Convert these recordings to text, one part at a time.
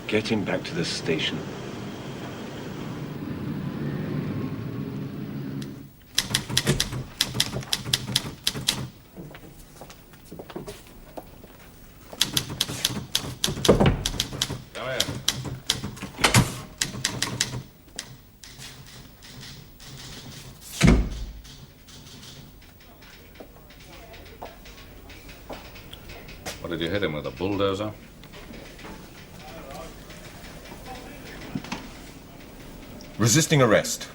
Get him back to the station. Come here. What did you hit him with, a bulldozer? Resisting arrest.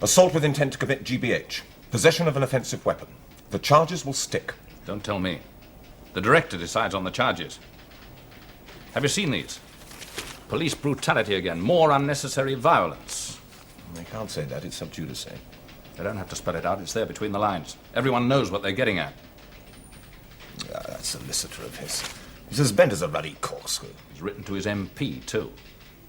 Assault with intent to commit GBH. Possession of an offensive weapon. The charges will stick. Don't tell me. The director decides on the charges. Have you seen these? Police brutality again. More unnecessary violence. They can't say that. It's sub judice. They don't have to spell it out. It's there between the lines. Everyone knows what they're getting at. That solicitor of his. He's as bent as a ruddy corkscrew. He's written to his MP, too.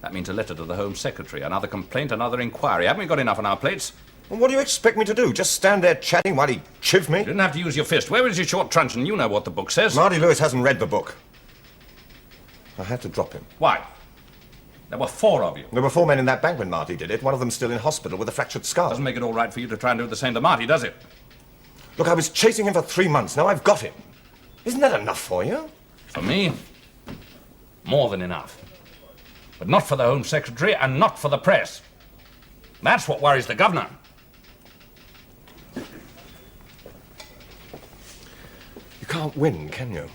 That means a letter to the Home Secretary, another complaint, another inquiry. Haven't we got enough on our plates? Well, what do you expect me to do? Just stand there chatting while he chiv me? You didn't have to use your fist. Where was your short truncheon? You know what the book says. Marty Lewis hasn't read the book. I had to drop him. Why? There were 4 of you. There were 4 men in that bank when Marty did it. One of them still in hospital with a fractured skull. Doesn't make it all right for you to try and do the same to Marty, does it? Look, I was chasing him for 3 months. Now I've got him. Isn't that enough for you? For me, more than enough. But not for the Home Secretary and not for the press. That's what worries the governor. You can't win, can you?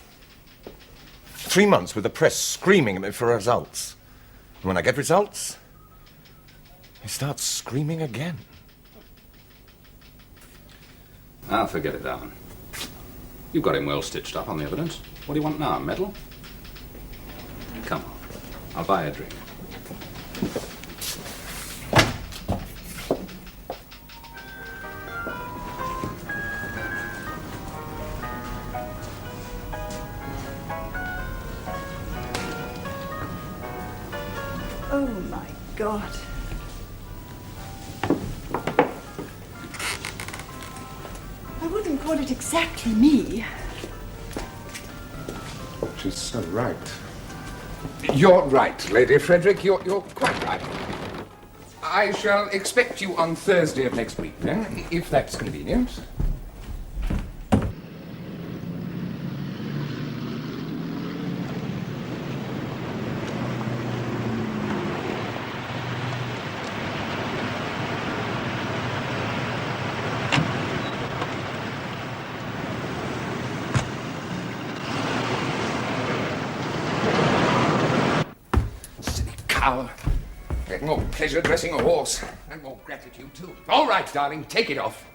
3 months with the press screaming at me for results. And when I get results, he starts screaming again. Ah, forget it, Darwin. You've got him well stitched up on the evidence. What do you want now, a medal? Come on, I'll buy a drink. Oh, my God. I wouldn't call it exactly me. She's so right. You're right, Lady Frederick. You're quite right. I shall expect you on Thursday of next week, then, if that's convenient. Get more pleasure dressing a horse, and more gratitude, too. All right, darling, take it off.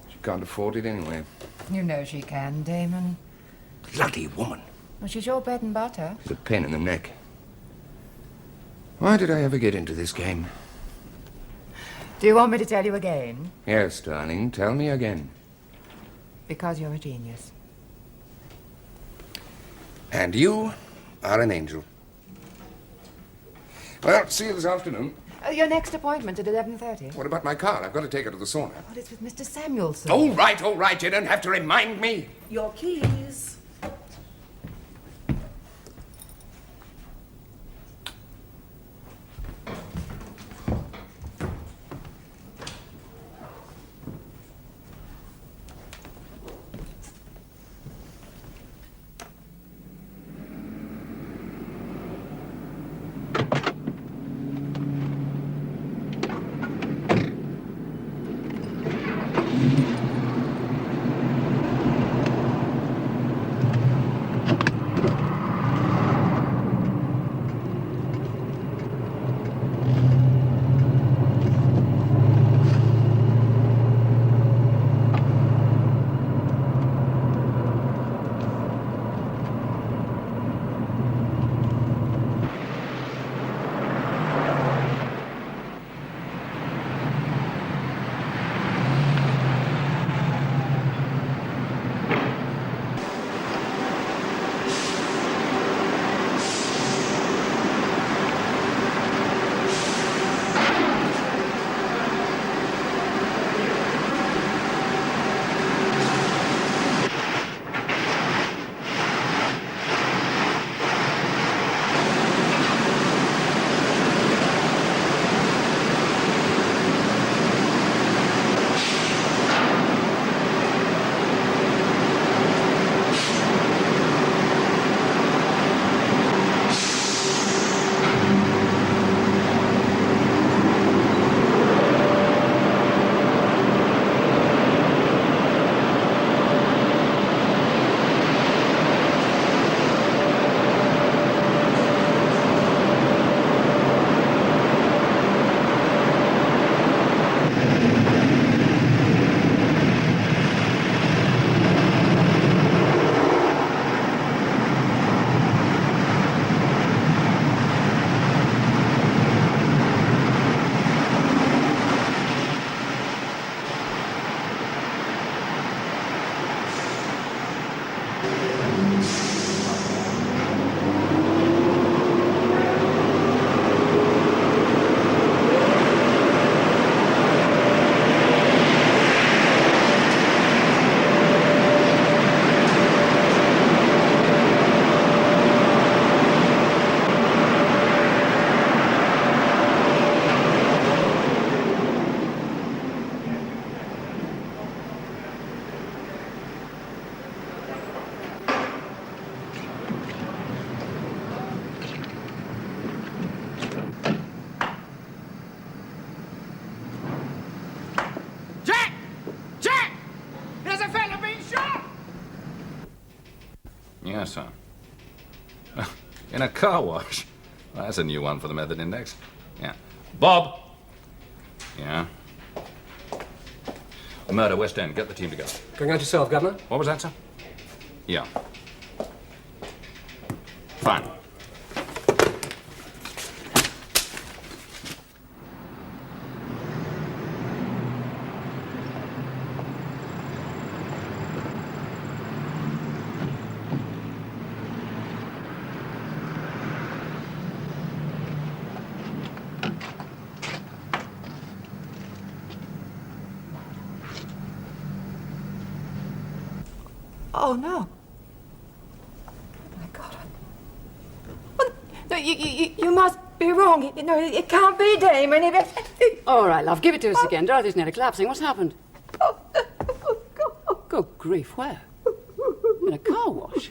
She can't afford it anyway. You know she can, Damon. Bloody woman. Well, she's your bread and butter. The pain in the neck. Why did I ever get into this game? Do you want me to tell you again? Yes, darling, tell me again. Because you're a genius. And you are an angel. Well, see you this afternoon. Your next appointment at 11:30. What about my car? I've got to take her to the sauna. Well, it's with Mr. Samuelson. All right, all right. You don't have to remind me. Your keys. Yes, sir. In a car wash? That's a new one for the method index. Yeah. Bob! Yeah? Murder, West End. Get the team together. Going out yourself, Governor? What was that, sir? Yeah. Fine. Oh, no. Oh, my God. Well, no, you must be wrong. No, it can't be Damon. All right, love, give it to us again. Dorothy's nearly collapsing. What's happened? Good grief, where? In a car wash?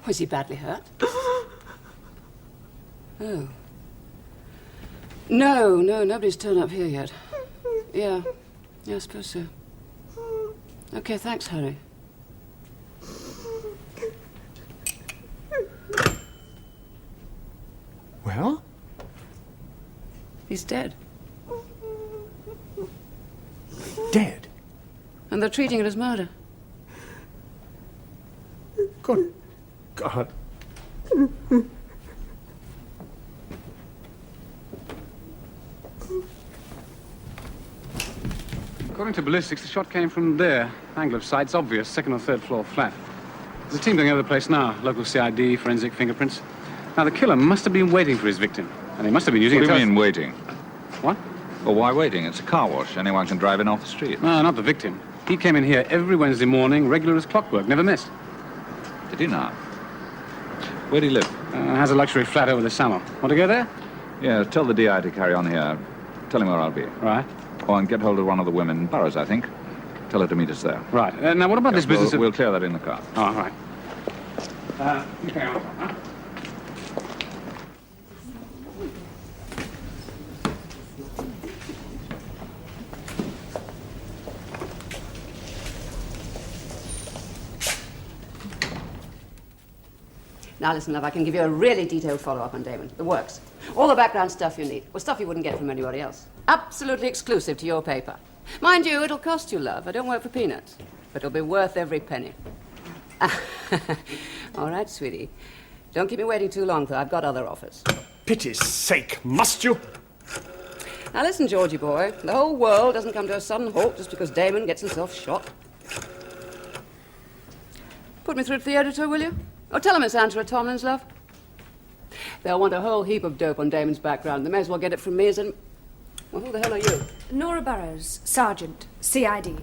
Was he badly hurt? Oh. No, nobody's turned up here yet. Yeah, I suppose so. Okay, thanks, Harry. Well? He's dead. Dead? And they're treating it as murder. Good God. According to ballistics, the shot came from there. Angle of sight's obvious, second or third floor flat. There's a team going over the place now. Local CID, forensic fingerprints. Now, the killer must have been waiting for his victim. And he must have been using What do a you mean, waiting? What? Well, why waiting? It's a car wash. Anyone can drive in off the street. No, not the victim. He came in here every Wednesday morning, regular as clockwork, never missed. Did he not? Where do he live? Has a luxury flat over the summer. Want to go there? Yeah, tell the DI to carry on here. Tell him where I'll be. Right. Oh, and get hold of one of the women in Burroughs, I think. Tell her to meet us there. Right. Now, what about this business We'll clear that in the car. Oh, all right. You carry on, huh? Now, listen, love, I can give you a really detailed follow-up on Damon. The works. All the background stuff you need. Well, stuff you wouldn't get from anybody else. Absolutely exclusive to your paper. Mind you, it'll cost you, love. I don't work for peanuts. But it'll be worth every penny. All right, sweetie. Don't keep me waiting too long, though. I've got other offers. Pity's sake, must you? Now, listen, Georgie boy. The whole world doesn't come to a sudden halt just because Damon gets himself shot. Put me through to the editor, will you? Oh, tell him it's Angela Tomlins, love. They'll want a whole heap of dope on Damon's background. They may as well get it from me as in... Well, who the hell are you? Nora Burrows, Sergeant, CID.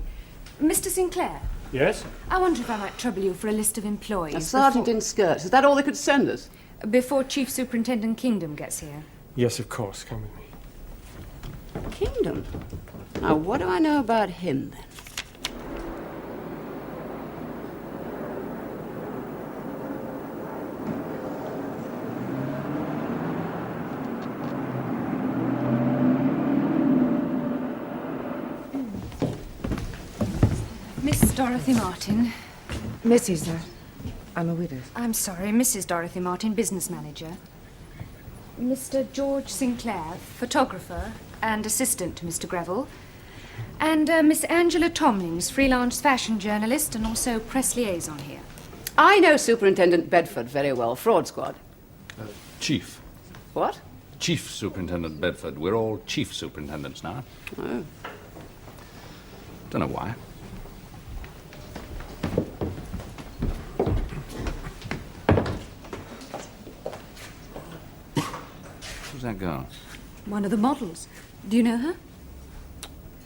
Mr. Sinclair, Yes? I wonder if I might trouble you for a list of employees. A sergeant in skirts. Is that all they could send us? Before Chief Superintendent Kingdom gets here. Yes, of course. Come with me. Kingdom? Now, what do I know about him, then? Miss Dorothy Martin. Missy, sir. I'm a widow. I'm sorry, Mrs. Dorothy Martin, business manager. Mr. George Sinclair, photographer and assistant to Mr. Greville. And Miss Angela Tomlins, freelance fashion journalist and also press liaison here. I know Superintendent Bedford very well. Fraud Squad. Chief. What? Chief Superintendent Bedford. We're all chief superintendents now. Oh. Don't know why. Who's that girl? One of the models. Do you know her?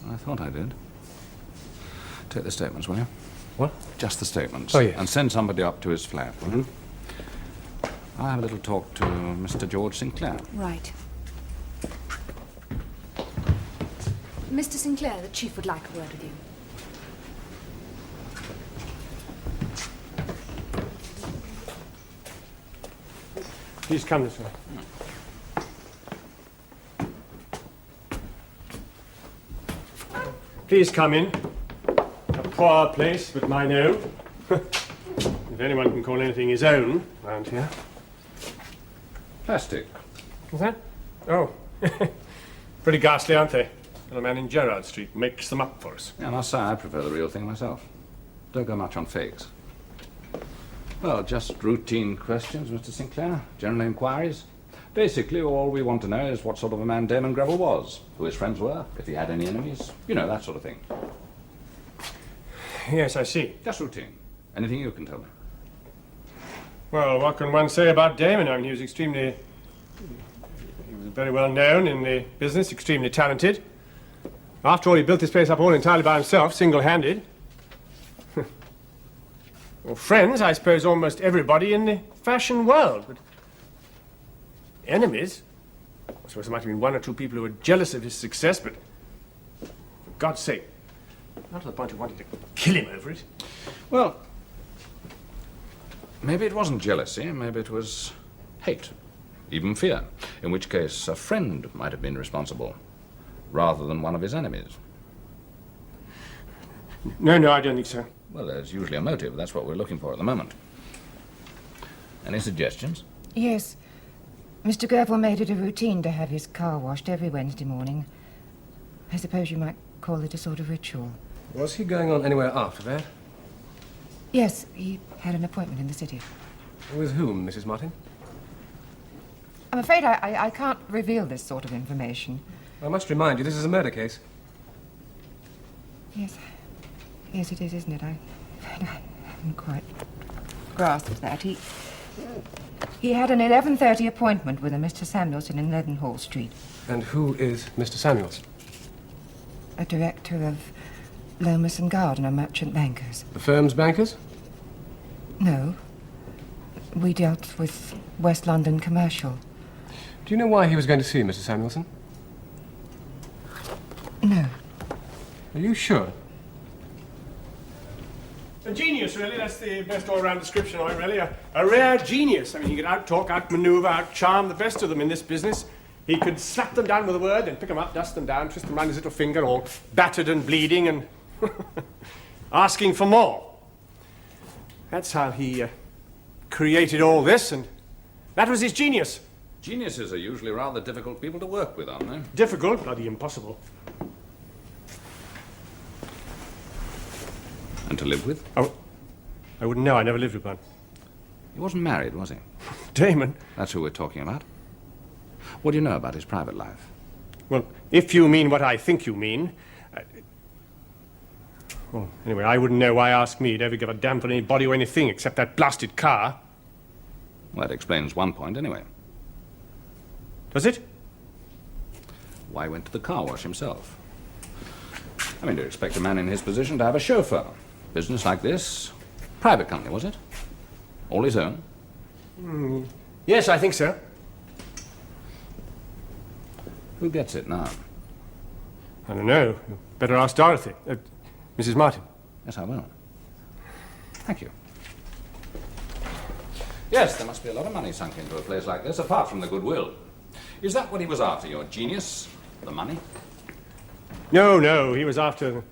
I thought I did. Take the statements, will you? What? Just the statements. Oh, yes. And send somebody up to his flat, will you? I'll have a little talk to Mr. George Sinclair. Right. Mr. Sinclair, the chief would like a word with you. Please come this way. Please come in. A poor place with my name. If anyone can call anything his own round here. Plastic. What's that? Oh. Pretty ghastly, aren't they? Little man in Gerrard Street makes them up for us. Yeah, I must say, I prefer the real thing myself. Don't go much on fakes. Well, just routine questions, Mr. Sinclair. General inquiries. Basically, all we want to know is what sort of a man Damon Greville was, who his friends were, if he had any enemies. You know, that sort of thing. Yes, I see. Just routine. Anything you can tell me. Well, what can one say about Damon? I mean, he was very well known in the business, extremely talented. After all, he built this place up all entirely by himself, single-handed. Well, friends, I suppose almost everybody in the fashion world, but enemies? I suppose there might have been one or two people who were jealous of his success, but for God's sake, not to the point of wanting to kill him over it. Well, maybe it wasn't jealousy, maybe it was hate, even fear, in which case a friend might have been responsible, rather than one of his enemies. No, I don't think so. Well, there's usually a motive. That's what we're looking for at the moment. Any suggestions? Yes. Mr. Greville made it a routine to have his car washed every Wednesday morning. I suppose you might call it a sort of ritual. Was he going on anywhere after that? Yes, he had an appointment in the city. With whom, Mrs. Martin? I'm afraid I can't reveal this sort of information. I must remind you, this is a murder case. Yes. Yes, it is, isn't it? I haven't quite grasped that. He had an 11:30 appointment with a Mr. Samuelson in Leadenhall Street. And who is Mr. Samuelson? A director of Lomas and Gardiner Merchant Bankers. The firm's bankers? No. We dealt with West London Commercial. Do you know why he was going to see Mr. Samuelson? No. Are you sure? A genius, really. That's the best all-round description of him, really. A rare genius. I mean, he could out-talk, out-maneuver, out-charm the best of them in this business. He could slap them down with a word, then pick them up, dust them down, twist them round his little finger, all battered and bleeding, and asking for more. That's how he created all this, and that was his genius. Geniuses are usually rather difficult people to work with, aren't they? Difficult? Bloody impossible. And to live with? Oh, I wouldn't know. I never lived with one. He wasn't married, was he? Damon? That's who we're talking about. What do you know about his private life? Well, if you mean what I think you mean... Well, anyway, I wouldn't know why ask me. He'd ever give a damn for anybody or anything except that blasted car. Well, that explains one point, anyway. Does it? Why he went to the car wash himself. I mean, do you expect a man in his position to have a chauffeur? Business like this? Private company, was it? All his own? Yes, I think so. Who gets it now? I don't know. You better ask Dorothy. Mrs. Martin. Yes, I will. Thank you. Yes, there must be a lot of money sunk into a place like this, apart from the goodwill. Is that what he was after, your genius? The money? No, he was after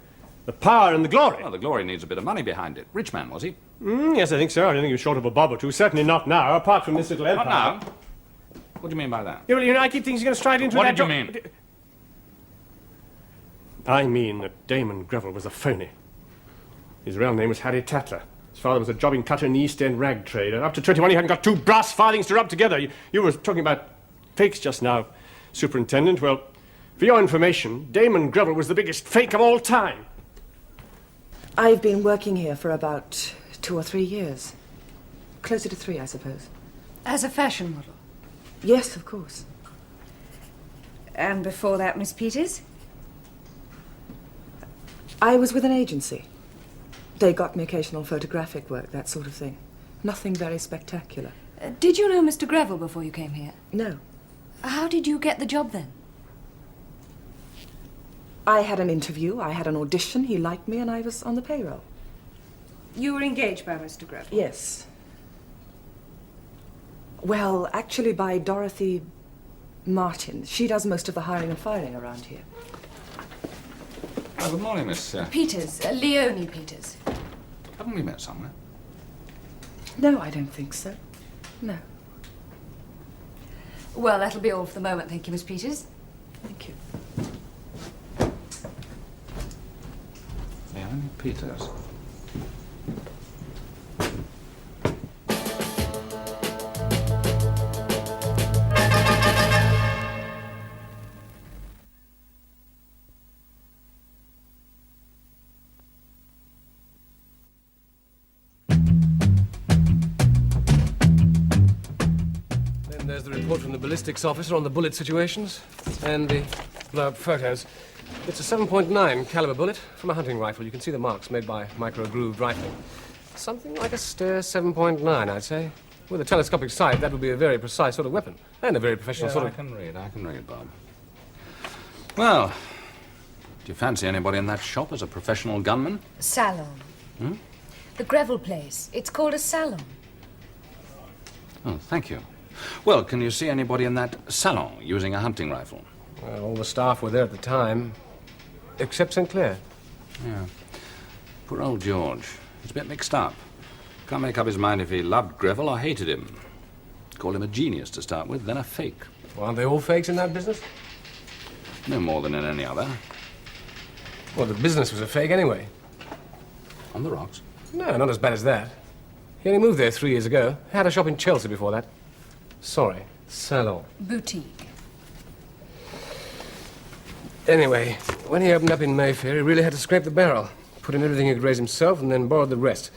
the power and the glory. Well, the glory needs a bit of money behind it. Rich man, was he? Yes, I think so. I don't think he was short of a bob or two. Certainly not now, apart from this little empire. Not now? What do you mean by that? Yeah, well, you know, I keep thinking he's going to stride into that... What did you mean? I mean that Damon Greville was a phony. His real name was Harry Tatler. His father was a jobbing cutter in the East End rag trade. Up to 21, he hadn't got 2 brass farthings to rub together. You were talking about fakes just now, Superintendent. Well, for your information, Damon Greville was the biggest fake of all time. I've been working here for about 2 or 3 years. Closer to 3, I suppose. As a fashion model? Yes, of course. And before that, Miss Peters? I was with an agency. They got me occasional photographic work, that sort of thing. Nothing very spectacular. Did you know Mr. Greville before you came here? No. How did you get the job then? I had an interview, I had an audition, he liked me, and I was on the payroll. You were engaged by Mr. Greville? Yes. Well, actually by Dorothy Martin. She does most of the hiring and firing around here. Oh, good morning, Miss... Peters, Leonie Peters. Haven't we met somewhere? No, I don't think so. No. Well, that'll be all for the moment, thank you, Miss Peters. Thank you. Leonie Peters. Then there's the report from the ballistics officer on the bullet situations and the blow-up photos. It's a 7.9 caliber bullet from a hunting rifle. You can see the marks made by micro-grooved rifling. Something like a Steyr 7.9, I'd say. With a telescopic sight, that would be a very precise sort of weapon. And a very professional sort of... I can read, Bob. Well, do you fancy anybody in that shop as a professional gunman? Salon. Hmm? The Greville place. It's called a salon. Oh, thank you. Well, can you see anybody in that salon using a hunting rifle? Well, all the staff were there at the time, except St. Clair. Yeah. Poor old George. He's a bit mixed up. Can't make up his mind if he loved Greville or hated him. Called him a genius to start with, then a fake. Well, aren't they all fakes in that business? No more than in any other. Well, the business was a fake anyway. On the rocks? No, not as bad as that. He only moved there 3 years ago. Had a shop in Chelsea before that. Sorry, salon. Boutique. Anyway, when he opened up in Mayfair, he really had to scrape the barrel. Put in everything he could raise himself and then borrowed the rest.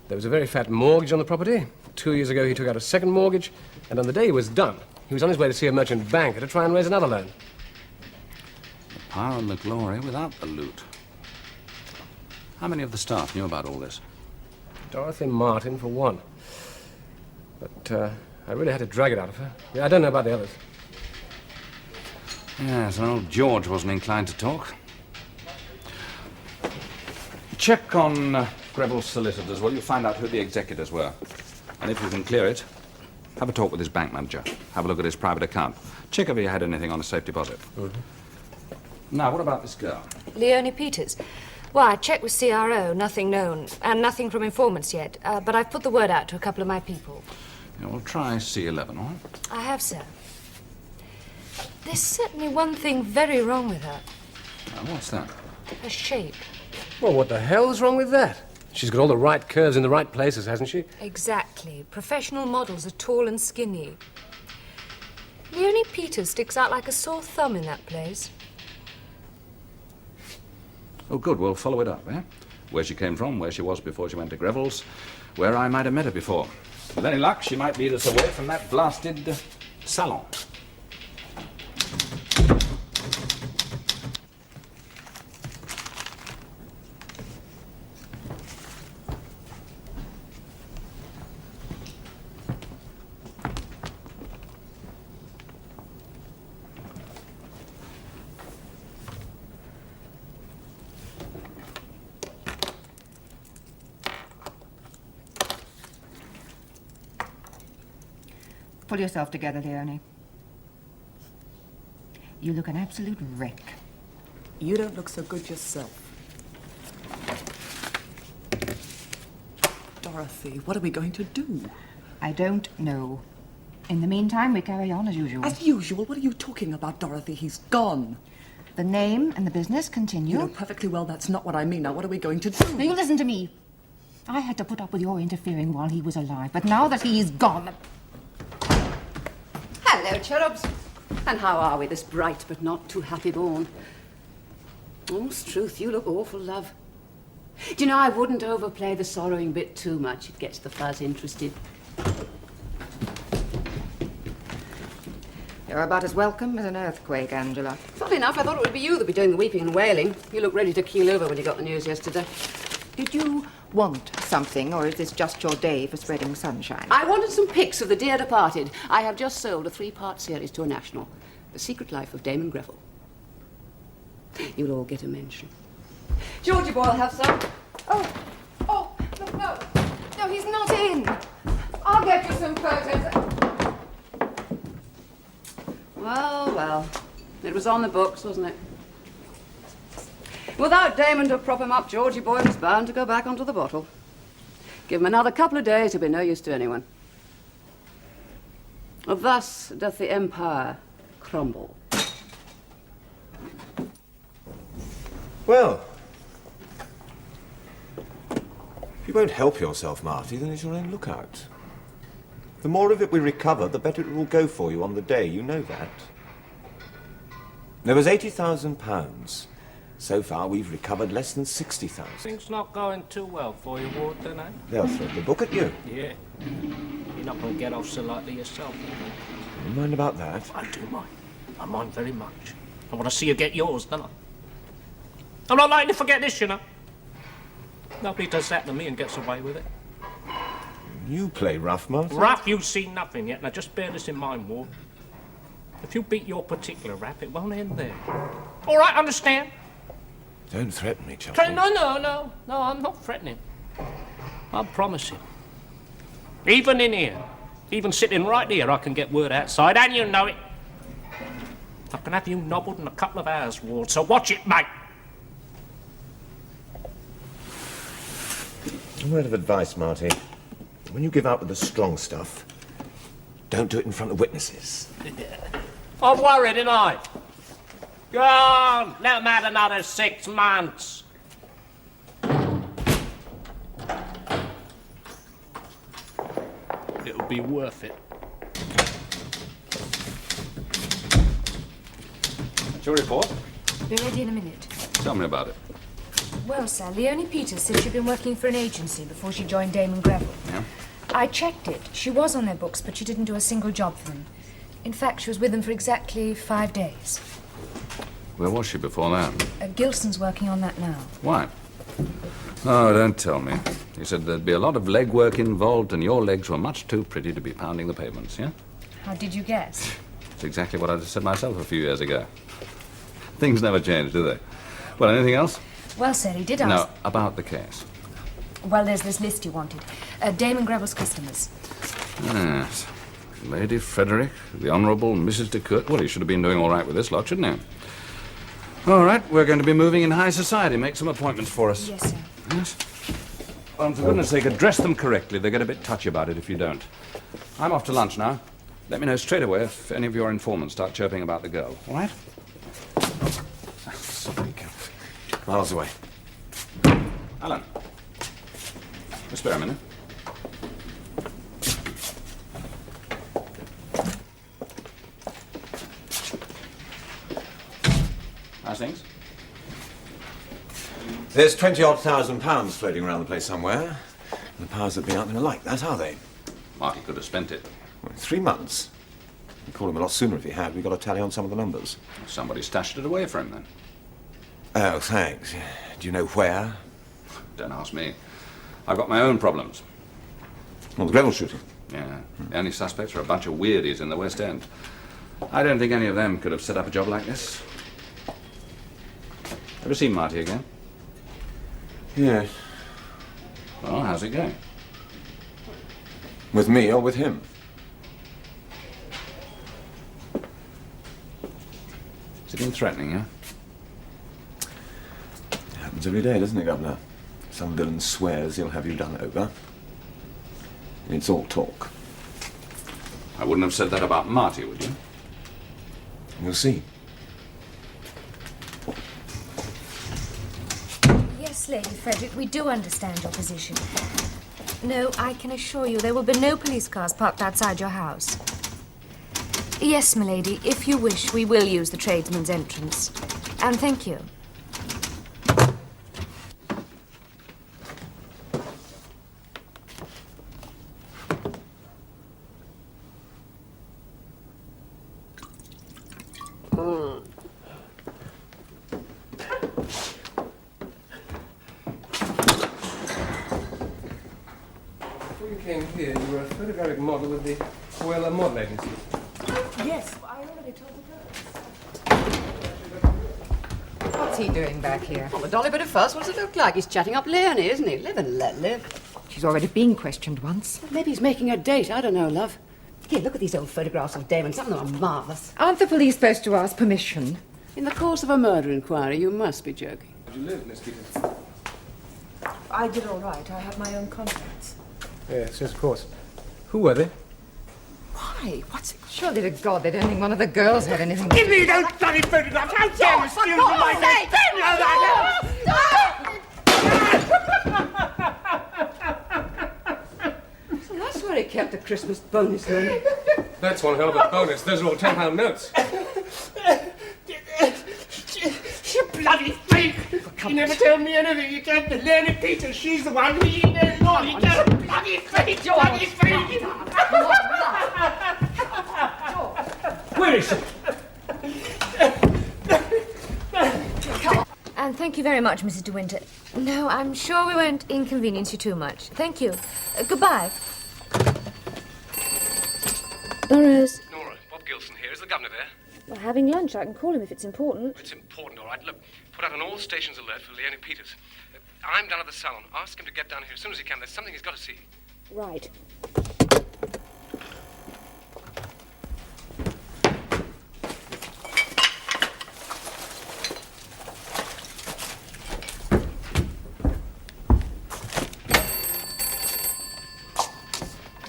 There was a very fat mortgage on the property. 2 years ago, he took out a second mortgage, and on the day he was done, he was on his way to see a merchant banker to try and raise another loan. The power and the glory without the loot. How many of the staff knew about all this? Dorothy Martin, for one. But I really had to drag it out of her. Yeah, I don't know about the others. Yes, and old George wasn't inclined to talk. Check on Greville's solicitors, will you? Find out who the executors were. And if you can clear it, have a talk with his bank manager. Have a look at his private account. Check if he had anything on a safe deposit. Mm-hmm. Now, what about this girl? Leonie Peters. Why, I checked with CRO, nothing known, and nothing from informants yet. But I've put the word out to a couple of my people. Yeah, we'll try C11, all right? I have, sir. There's certainly one thing very wrong with her. What's that? Her shape. Well, what the hell's wrong with that? She's got all the right curves in the right places, hasn't she? Exactly. Professional models are tall and skinny. Leonie Peters sticks out like a sore thumb in that place. Oh, good. We'll follow it up, eh? Where she came from, where she was before she went to Greville's, where I might have met her before. With any luck, she might lead us away from that blasted salon. Pull yourself together, Leonie. You look an absolute wreck. You don't look so good yourself. Dorothy, what are we going to do? I don't know. In the meantime, we carry on as usual. As usual? What are you talking about, Dorothy? He's gone. The name and the business continue. You know perfectly well that's not what I mean. Now, what are we going to do? Now, you listen to me. I had to put up with your interfering while he was alive, but now that he's gone... Hello, cherubs. And how are we this bright but not too happy morn? Honest truth, you look awful, love. Do you know, I wouldn't overplay the sorrowing bit too much. It gets the fuzz interested. You're about as welcome as an earthquake, Angela. Funny enough, I thought it would be you that'd be doing the weeping and wailing. You looked ready to keel over when you got the news yesterday. Did you want something, or is this just your day for spreading sunshine? I wanted some pics of the dear departed. I have just sold a 3-part series to a national. The Secret Life of Damon Greville. You'll all get a mention. Georgie boy, I'll have some. Oh, no. No, he's not in. I'll get you some photos. Well. It was on the books, wasn't it? Without Damon to prop him up, Georgie boy was bound to go back onto the bottle. Give him another couple of days, he'll be no use to anyone. Thus doth the empire crumble. Well, if you won't help yourself, Marty, then it's your own lookout. The more of it we recover, the better it will go for you on the day. You know that. There was £80,000. So far, we've recovered less than 60,000. Things not going too well for you, Ward, don't they? They'll throw the book at you. Yeah. You're not going to get off so lightly yourself. You mind about that? I do mind. I mind very much. I want to see you get yours, don't I? I'm not likely to forget this, you know. Nobody does that to me and gets away with it. You play rough, Marty. Rough, you've seen nothing yet. Now, just bear this in mind, Ward. If you beat your particular rap, it won't end there. All right, understand? Don't threaten me, Chelsea. No, I'm not threatening. I'm promising. Even in here, even sitting right here, I can get word outside, and you know it. I can have you nobbled in a couple of hours, Ward, so watch it, mate. A word of advice, Marty. When you give out with the strong stuff, don't do it in front of witnesses. I'm worried, ain't I? Go on, let them have another 6 months. It'll be worth it. That's your report. Be ready in a minute. Tell me about it. Well, sir, Leonie Peters said she'd been working for an agency before she joined Damon Gravel. Yeah? I checked it. She was on their books, but she didn't do a single job for them. In fact, she was with them for exactly 5 days. Where was she before that? Gilson's working on that now. Why? Oh, don't tell me. He said there'd be a lot of legwork involved and your legs were much too pretty to be pounding the pavements, yeah? How did you guess? It's exactly what I just said myself a few years ago. Things never change, do they? Well, anything else? Well, sir, he did ask... No, about the case. Well, there's this list you wanted. Damon Gravel's customers. Yes. Lady Frederick, the Honourable Mrs. de Court. Well, he should have been doing all right with this lot, shouldn't he? All right, we're going to be moving in high society. Make some appointments for us. Yes, sir. Yes? Well, for goodness sake, address them correctly. They get a bit touchy about it if you don't. I'm off to lunch now. Let me know straight away if any of your informants start chirping about the girl, all right? Sorry, miles away. Alan. Just spare a minute. How's things? There's 20-odd thousand pounds floating around the place somewhere. The powers that be aren't going to like that, are they? Marty could have spent it. Well, 3 months. You'd call him a lot sooner if he had. We've got to tally on some of the numbers. Somebody stashed it away for him, then. Oh, thanks. Do you know where? Don't ask me. I've got my own problems. Well, the Greville shooting. Yeah. The only suspects are a bunch of weirdies in the West End. I don't think any of them could have set up a job like this. Ever seen Marty again? Yes. Well, how's it going? With me or with him? Has he been threatening you? Happens every day, doesn't it, Governor? Some villain swears he'll have you done over. It's all talk. I wouldn't have said that about Marty, would you? You'll see. Yes, Lady Frederick, we do understand your position. No, I can assure you there will be no police cars parked outside your house. Yes, milady, if you wish, we will use the tradesman's entrance. And thank you. Before you came here, you were a photographic model with the Coella Model Agency. Yes, I already told the girls. What's he doing back here? Oh, a dolly bit of fuss. What does it look like? He's chatting up Leonie, isn't he? Live and let live. She's already been questioned once. Maybe he's making a date. I don't know, love. Here, look at these old photographs of Damon. Some of them are marvellous. Aren't the police supposed to ask permission? In the course of a murder inquiry, you must be joking. Where do you live, Miss Peters? I did all right. I had my own contacts. Yes, of course. Who were they? Why? What's it? Surely to God they don't think one of the girls had anything to Give do me with those bloody photographs! How dare you steal from my So that's where he kept the Christmas bonus money. That's one hell of a bonus. Those are all £10 notes. You bloody freak! You never told me anything. You told Lenny Peters. She's the one who you know. Lord, you told bloody freak! Bloody freak! Where is she? And thank you very much, Mrs. De Winter. No, I'm sure we won't inconvenience you too much. Thank you. Goodbye. Burroughs. Nora, Bob Gilson here. Is the governor there? We're having lunch. I can call him if it's important. It's important, all right. Look, put out an all stations alert for Leonie Peters. I'm down at the salon. Ask him to get down here as soon as he can. There's something he's got to see. Right.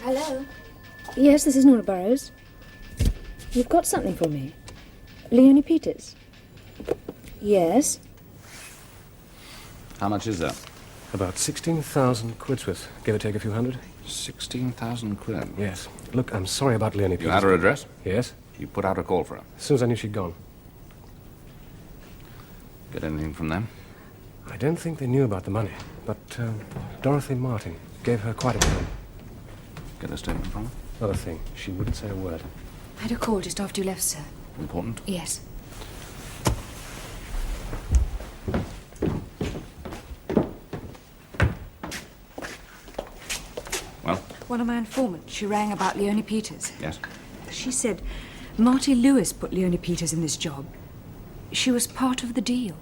Hello? Yes, this is Nora Burroughs. You've got something for me. Leonie Peters. Yes. How much is that? About 16,000 quid's worth. Give or take a few hundred. 16,000 quid? Yes. Look, I'm sorry about Leonie Peters. You had her address? Yes. You put out a call for her? As soon as I knew she'd gone. Get anything from them? I don't think they knew about the money, but Dorothy Martin gave her quite a pound. Get a statement from her? Not a thing. She wouldn't say a word. I had a call just after you left, sir. Important? Yes. Well? One of my informants, she rang about Leonie Peters. Yes? She said Marty Lewis put Leonie Peters in this job. She was part of the deal.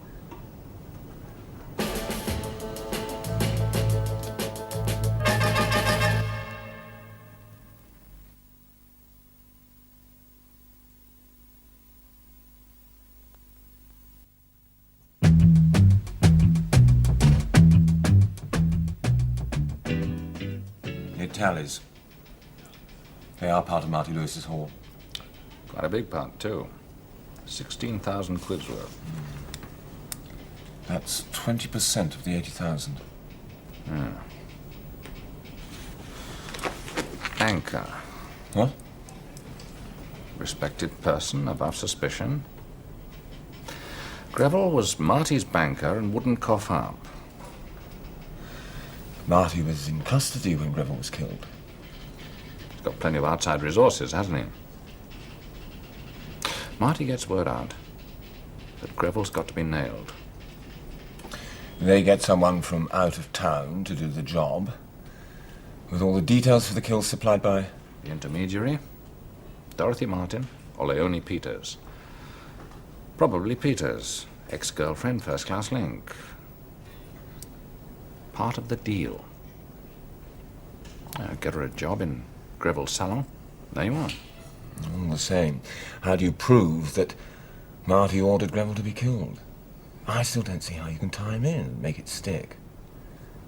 It tallies. They are part of Marty Lewis's haul. Quite a big part, too. 16,000 quid's worth. That's 20% of the 80,000. Yeah. Banker. What? Respected person, above suspicion. Greville was Marty's banker and wouldn't cough up. Marty was in custody when Greville was killed. He's got plenty of outside resources, hasn't he? Marty gets word out that Greville's got to be nailed. They get someone from out of town to do the job, with all the details for the kill supplied by... The intermediary? Dorothy Martin or Leonie Peters? Probably Peters. Ex-girlfriend, first-class link. Part of the deal. Get her a job in Greville's salon. There you are. All the same, how do you prove that Marty ordered Greville to be killed? I still don't see how you can tie him in and make it stick.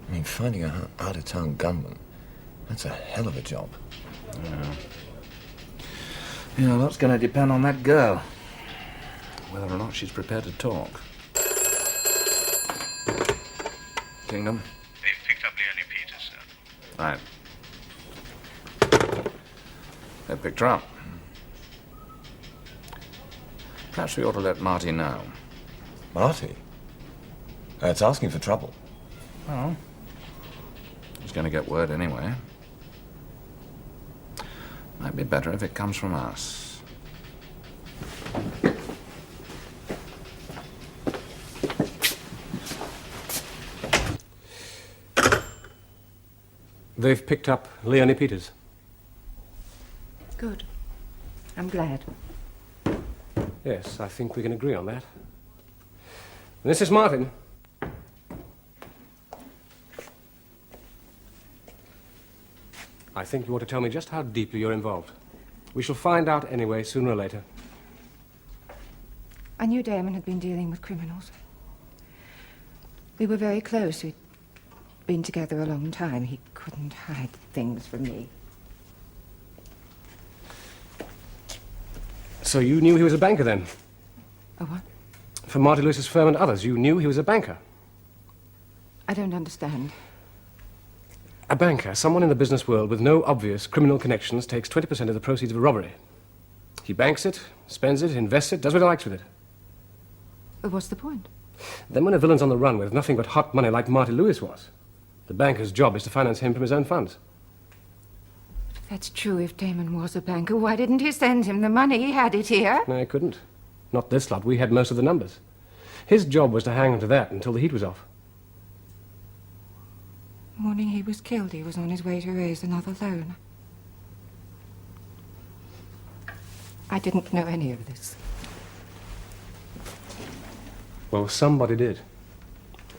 I mean, finding a out-of-town gunman, that's a hell of a job. Yeah, that's going to depend on that girl. Whether or not she's prepared to talk. Kingdom? They've picked up Leonie Peters, sir. Right. They picked her up. Perhaps we ought to let Marty know. Marty? That's asking for trouble. Well, he's going to get word anyway. Might be better if it comes from us. They've picked up Leonie Peters. Good. I'm glad. Yes, I think we can agree on that. Mrs. Martin. I think you ought to tell me just how deeply you're involved. We shall find out anyway, sooner or later. I knew Damon had been dealing with criminals. We were very close. We'd been together a long time. He couldn't hide things from me. So you knew he was a banker then? A what? For Marty Lewis's firm and others, you knew he was a banker? I don't understand. A banker, someone in the business world with no obvious criminal connections, takes 20% of the proceeds of a robbery. He banks it, spends it, invests it, does what he likes with it. But what's the point? Then when a villain's on the run with nothing but hot money like Marty Lewis was, the banker's job is to finance him from his own funds. If that's true, if Damon was a banker, why didn't he send him the money? He had it here. No, he couldn't. Not this lot. We had most of the numbers. His job was to hang on to that until the heat was off. The morning he was killed, he was on his way to raise another loan. I didn't know any of this. Well, somebody did.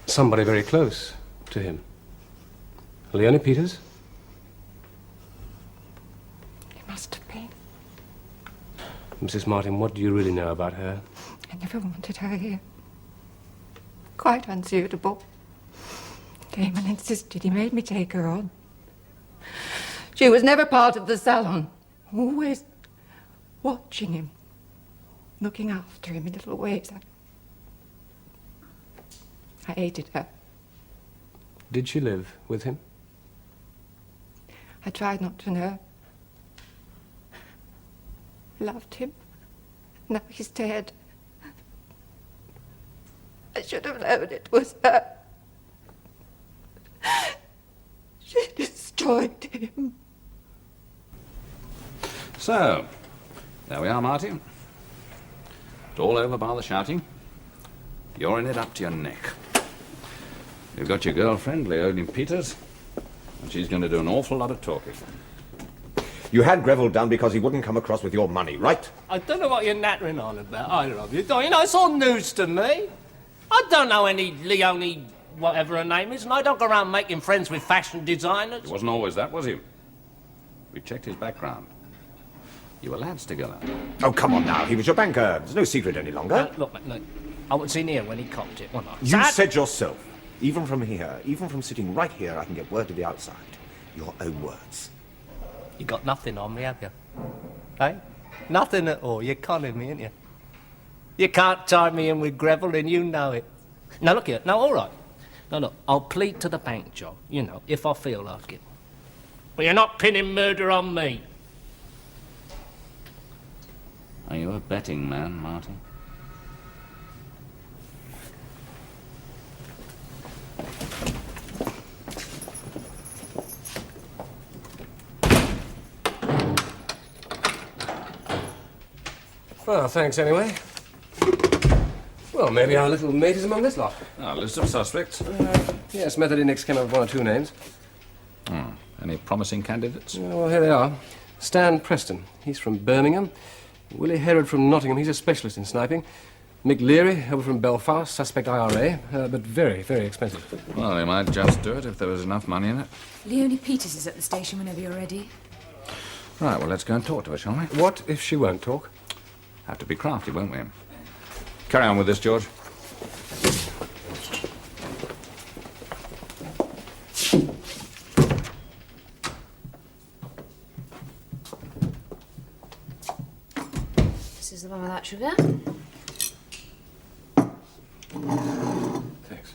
Somebody very close to him. Leonie Peters? He must have been. Mrs. Martin, what do you really know about her? I never wanted her here. Quite unsuitable. Damon insisted. He made me take her on. She was never part of the salon. Always watching him. Looking after him in little ways. I hated her. Did she live with him? I tried not to know. I loved him. Now he's dead. I should have known it was her. She destroyed him. So, there we are, Marty. It's all over by the shouting. You're in it up to your neck. You've got your girlfriend, Leonie Peters, and she's going to do an awful lot of talking. You had Greville done because he wouldn't come across with your money, right? I don't know what you're nattering on about, either of you. You know, it's all news to me. I don't know any Leonie, whatever her name is, and I don't go around making friends with fashion designers. He wasn't always that, was he? We checked his background. You were lads together. Oh, come on now. He was your banker. There's no secret any longer. Look, I was in here when he copped it, wasn't I? You said yourself, even from here, even from sitting right here, I can get word to the outside. Your own words. You got nothing on me, have you? Hey? Nothing at all. You're conning me, ain't you? You can't tie me in with Greville, and you know it. Now, look here. Now, all right. Now, look, I'll plead to the bank job, you know, if I feel like it. But you're not pinning murder on me. Are you a betting man, Martin? Well, thanks anyway. Well, maybe our little mate is among this lot. A list of suspects? Yes, Method Index came up with one or two names. Any promising candidates? Well, here they are. Stan Preston, he's from Birmingham. Willie Herod from Nottingham, he's a specialist in sniping. Mick Leary, over from Belfast, suspect IRA, but very, very expensive. Well, they might just do it if there was enough money in it. Leonie Peters is at the station whenever you're ready. Right, well, let's go and talk to her, shall we? What if she won't talk? Have to be crafty, won't we? Carry on with this, George. This is the one without sugar. Thanks.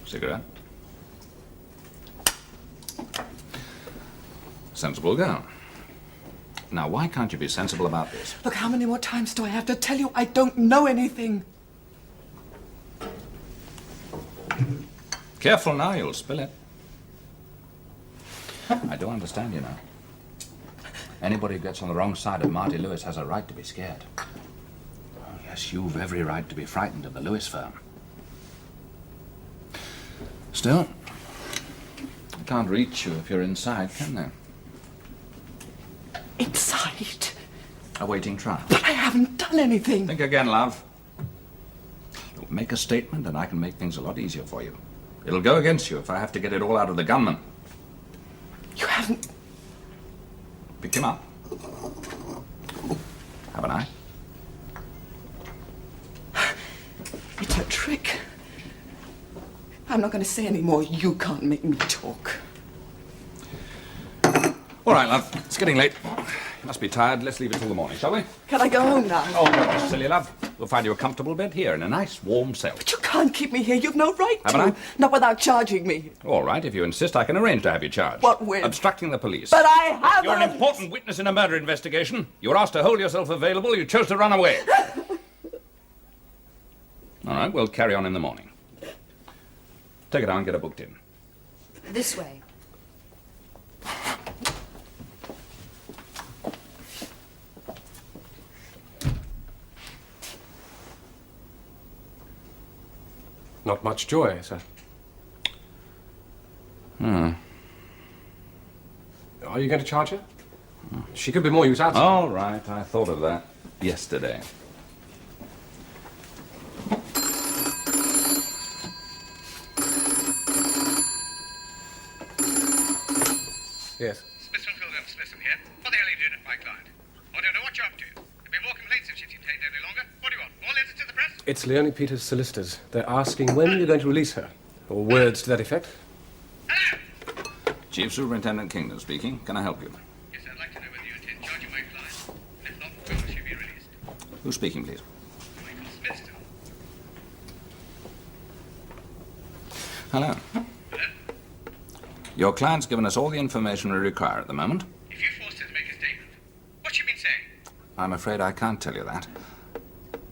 Cigarette? Sensible girl. Now, why can't you be sensible about this? Look, how many more times do I have to tell you I don't know anything? Careful now, you'll spill it. I do understand, you know. Anybody who gets on the wrong side of Marty Lewis has a right to be scared. Oh, yes, you've every right to be frightened of the Lewis firm. Still, they can't reach you if you're inside, can they? Inside? Awaiting trial. But I haven't done anything. Think again, love. Look, make a statement and I can make things a lot easier for you. It'll go against you if I have to get it all out of the gunman. You haven't... Pick him up. Have an eye. It's a prick. I'm not going to say any more. You can't make me talk. All right, love. It's getting late. You must be tired. Let's leave it till the morning, shall we? Can I go home now? Oh, don't be silly, love. We'll find you a comfortable bed here in a nice, warm cell. But you can't keep me here. You've no right to. Haven't I? Not without charging me. All right, if you insist, I can arrange to have you charged. What with? Obstructing the police. But I haven't. You're an important witness in a murder investigation. You were asked to hold yourself available. You chose to run away. All right, we'll carry on in the morning. Take it down and get her booked in. This way. Not much joy, sir. Are you going to charge her? She could be more use outside. All right, I thought of that yesterday. Yes. Smithson, Philbin, Smithson here. What the hell are you doing at my client? I don't know what you're up to. There've been more complaints if she's detained any longer. What do you want? More letters to the press? It's Leonie Peters' solicitors. They're asking when you're going to release her. Or words to that effect. Chief Superintendent Kingdon speaking. Can I help you? Yes, I'd like to know whether you intend charging my client. And if not, when will she be released? Who's speaking, please? Michael Smithson. Hello. Hello? Your client's given us all the information we require at the moment. If you forced her to make a statement, what's she been saying? I'm afraid I can't tell you that.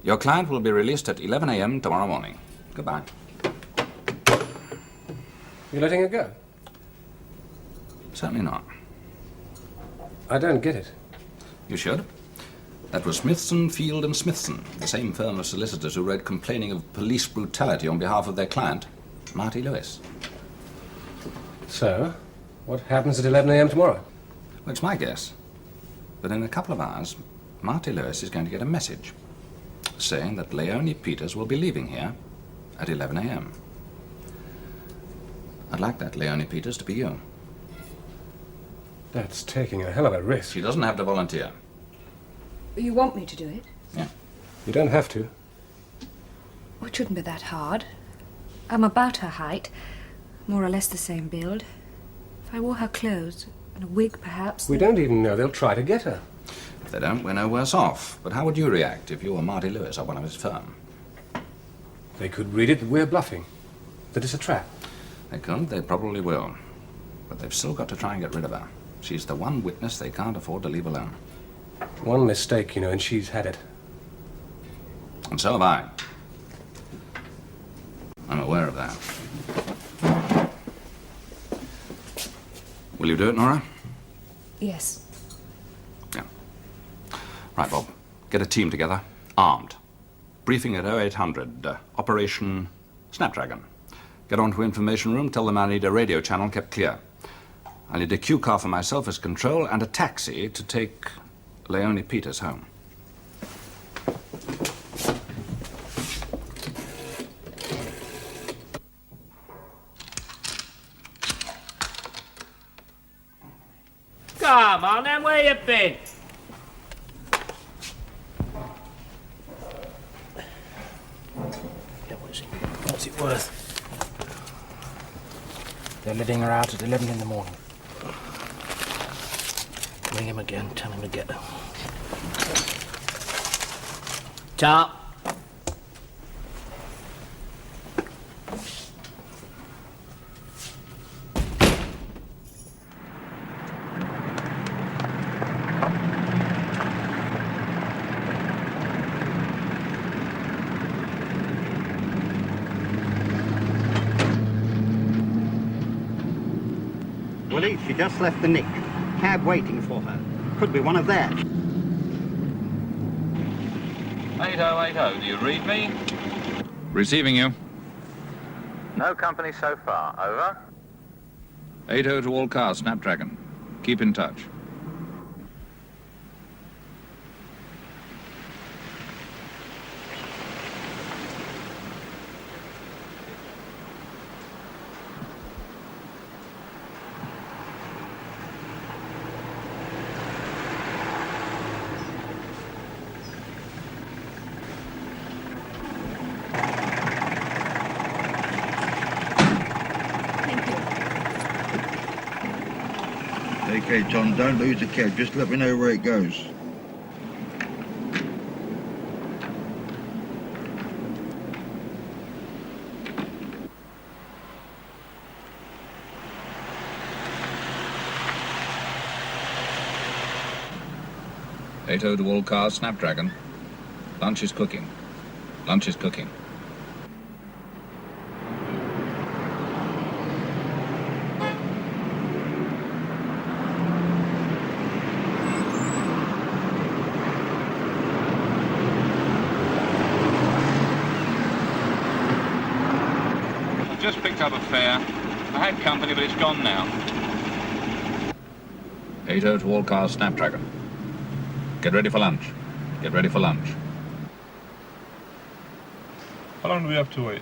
Your client will be released at 11 a.m. tomorrow morning. Goodbye. You're letting her go? Certainly not. I don't get it. You should. That was Smithson, Field and Smithson, the same firm of solicitors who wrote complaining of police brutality on behalf of their client, Marty Lewis. So, what happens at 11 a.m. tomorrow? Well, it's my guess that in a couple of hours, Marty Lewis is going to get a message saying that Leonie Peters will be leaving here at 11 a.m. I'd like that Leonie Peters to be you. That's taking a hell of a risk. She doesn't have to volunteer. You want me to do it? Yeah. You don't have to. Well, it shouldn't be that hard. I'm about her height, more or less the same build. If I wore her clothes, and a wig perhaps... We don't even know they'll try to get her. If they don't, we're no worse off. But how would you react if you were Marty Lewis or one of his firm? They could read it that we're bluffing. That it's a trap. They could, they probably will. But they've still got to try and get rid of her. She's the one witness they can't afford to leave alone. One mistake, you know, and she's had it. And so have I. I'm aware of that. Will you do it, Nora? Yes. Yeah. Right, Bob. Get a team together, armed. Briefing at 0800, Operation Snapdragon. Get on to information room, tell them I need a radio channel kept clear. I need a Q car for myself as control and a taxi to take Leonie Peters home. Come on, then, where you been? What's it worth? They're letting her out at 11 in the morning. Ring him again, tell him to get her. Top. Willie, she just left the Nick. Cab waiting for her. Could be one of theirs. 8080, do you read me? Receiving you. No company so far. Over. 80 to all cars, Snapdragon. Keep in touch. Okay, Tom, don't lose the cab. Just let me know where it goes. Eight-0 to all cars, Snapdragon. Lunch is cooking. Lunch is cooking. I've just picked up a fare. I had company, but it's gone now. 8-0 to all cars, Snapdragon. Get ready for lunch. Get ready for lunch. How long do we have to wait?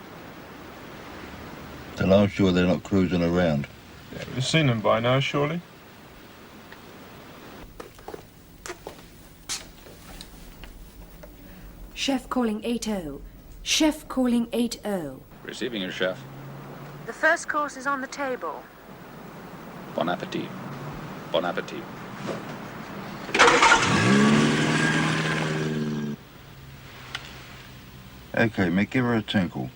Till I'm sure they're not cruising around. Yeah, we've seen them by now, surely. Chef calling 8-0. Chef calling 8-0. Receiving you, chef. The first course is on the table. Bon appetit. Bon appetit. Okay, Mick, give her a tinkle.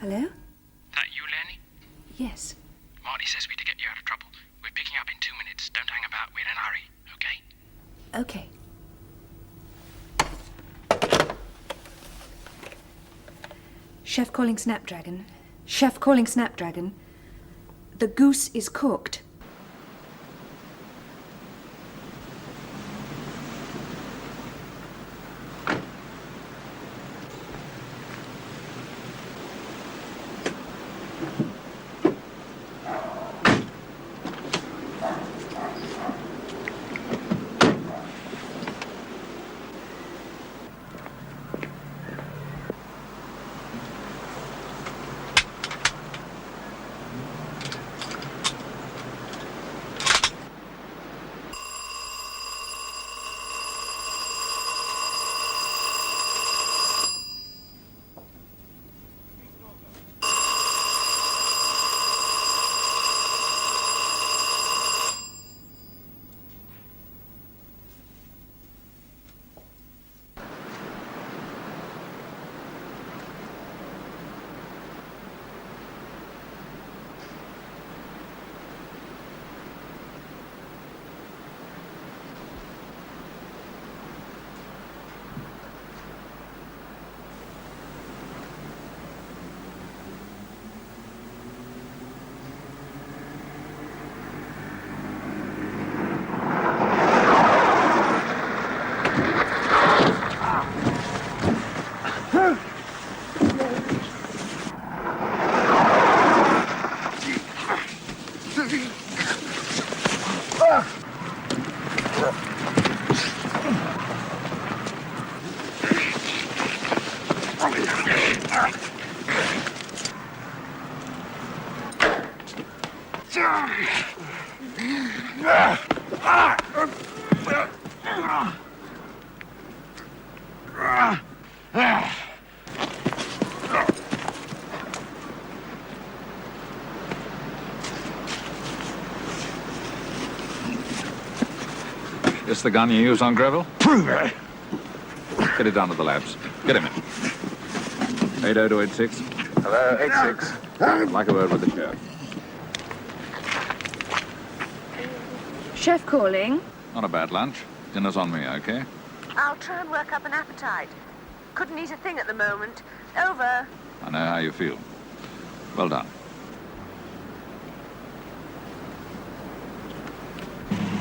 Hello? That you, Lenny? Yes. Marty says we to get you out of trouble. We're picking up in 2 minutes. Don't hang about. We're in a hurry, okay? Okay. Chef calling Snapdragon. Chef calling Snapdragon. The goose is cooked. This the gun you use on Greville? Prove it! Get it down to the labs. Get him in. 8-0 to 86. Hello, 86. I'd like a word with the sheriff. Chef calling. Not a bad lunch. Dinner's on me, okay? I'll try and work up an appetite. Couldn't eat a thing at the moment. Over. I know how you feel. Well done.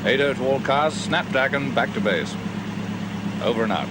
8-0 to all cars. Snapdragon back to base. Over and out.